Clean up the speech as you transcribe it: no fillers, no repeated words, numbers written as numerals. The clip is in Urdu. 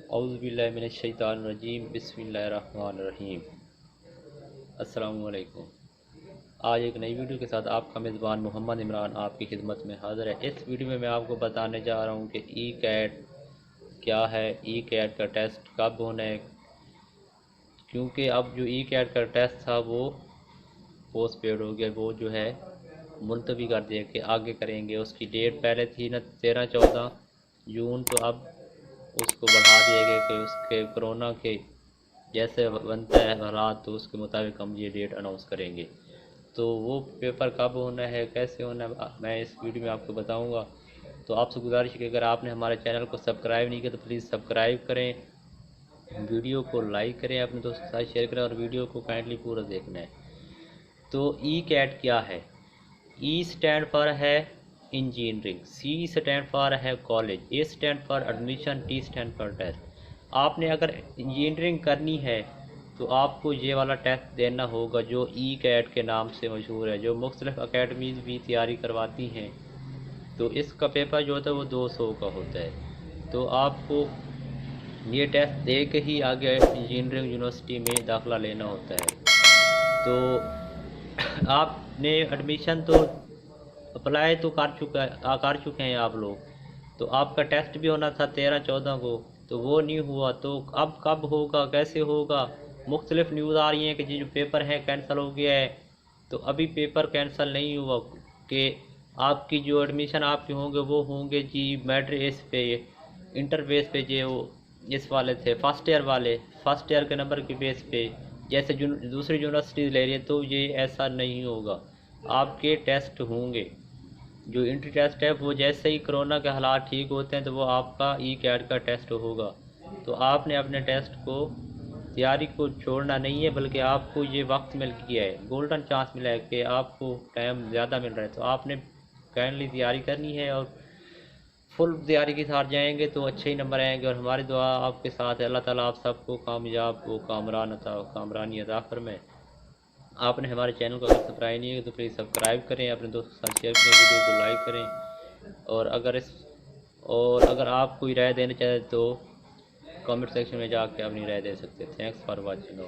اعوذ باللہ من الشیطان الرجیم، بسم اللہ الرحمن الرحیم۔ السلام علیکم۔ آج ایک نئی ویڈیو کے ساتھ آپ کا میزبان محمد عمران آپ کی خدمت میں حاضر ہے۔ اس ویڈیو میں آپ کو بتانے جا رہا ہوں کہ ای کیٹ کیا ہے، ای کیٹ کا ٹیسٹ کب ہونا ہے، کیونکہ اب جو ای کیٹ کا ٹیسٹ تھا وہ پوسٹ پیڈ ہو گیا، وہ جو ہے ملتوی کر دیا کہ آگے کریں گے۔ اس کی ڈیٹ پہلے تھی نا 13-14 جون، تو اب اس کو بڑھا دیا گیا کہ اس کے کرونا کے جیسے بنتا ہے حالات تو اس کے مطابق ہم یہ ڈیٹ اناؤنس کریں گے۔ تو وہ پیپر کب ہونا ہے، کیسے ہونا ہے، میں اس ویڈیو میں آپ کو بتاؤں گا۔ تو آپ سے گزارش ہے کہ اگر آپ نے ہمارے چینل کو سبسکرائب نہیں کیا تو پلیز سبسکرائب کریں، ویڈیو کو لائک کریں، اپنے دوستوں کے ساتھ شیئر کریں اور ویڈیو کو کائنڈلی پورا دیکھنا ہے۔ تو ای کیٹ کیا ہے؟ ای اسٹینڈ فار ہے انجینئرنگ، سی اسٹینڈ فار ہے college, a stand for admission, T stand for test. آپ نے اگر انجینئرنگ کرنی ہے تو آپ کو یہ والا ٹیسٹ دینا ہوگا جو ای کیٹ کے نام سے مشہور ہے، جو مختلف اکیڈمیز بھی تیاری کرواتی ہیں۔ تو اس کا پیپر جو ہوتا ہے وہ 200 کا ہوتا ہے۔ تو آپ کو یہ ٹیسٹ دے کے ہی آگے انجینئرنگ یونیورسٹی میں داخلہ لینا ہوتا ہے۔ تو آپ نے ایڈمیشن تو اپلائی تو کر چکے ہیں آپ لوگ، تو آپ کا ٹیسٹ بھی ہونا تھا 13-14 کو، تو وہ نہیں ہوا، تو اب کب ہوگا، کیسے ہوگا؟ مختلف نیوز آ رہی ہیں کہ جو پیپر ہے کینسل ہو گیا ہے۔ تو ابھی پیپر کینسل نہیں ہوا کہ آپ کی جو ایڈمیشن آپ کے ہوں گے وہ ہوں گے جی میرٹ بیس پہ، انٹر بیس پہ، جو اس والے تھے فرسٹ ایئر والے، فرسٹ ایئر کے نمبر کے بیس پہ جیسے دوسری یونیورسٹیز لے رہی ہے، تو یہ ایسا نہیں ہوگا۔ آپ کے ٹیسٹ ہوں گے، جو انٹری ٹیسٹ ہے وہ جیسے ہی کرونا کے حالات ٹھیک ہوتے ہیں تو وہ آپ کا ای کیٹ کا ٹیسٹ ہوگا۔ تو آپ نے اپنے ٹیسٹ کو تیاری کو چھوڑنا نہیں ہے، بلکہ آپ کو یہ وقت مل گیا ہے، گولڈن چانس ملا ہے کہ آپ کو ٹائم زیادہ مل رہا ہے، تو آپ نے کائنڈلی تیاری کرنی ہے اور فل تیاری کے ساتھ جائیں گے تو اچھے ہی نمبر آئیں گے۔ اور ہماری دعا آپ کے ساتھ ہے، اللہ تعالیٰ آپ سب کو کامیاب کو کامرانی عطا فرمائے۔ آپ نے ہمارے چینل کو اگر سبسکرائب نہیں ہے تو پلیز سبسکرائب کریں، اپنے دوستوں کے ساتھ شیئر کریں، ویڈیو کو لائک کریں، اور اگر آپ کوئی رائے دینا چاہیں تو کامنٹ سیکشن میں جا کے اپنی رائے دے سکتے ہیں۔ Thanks for watching.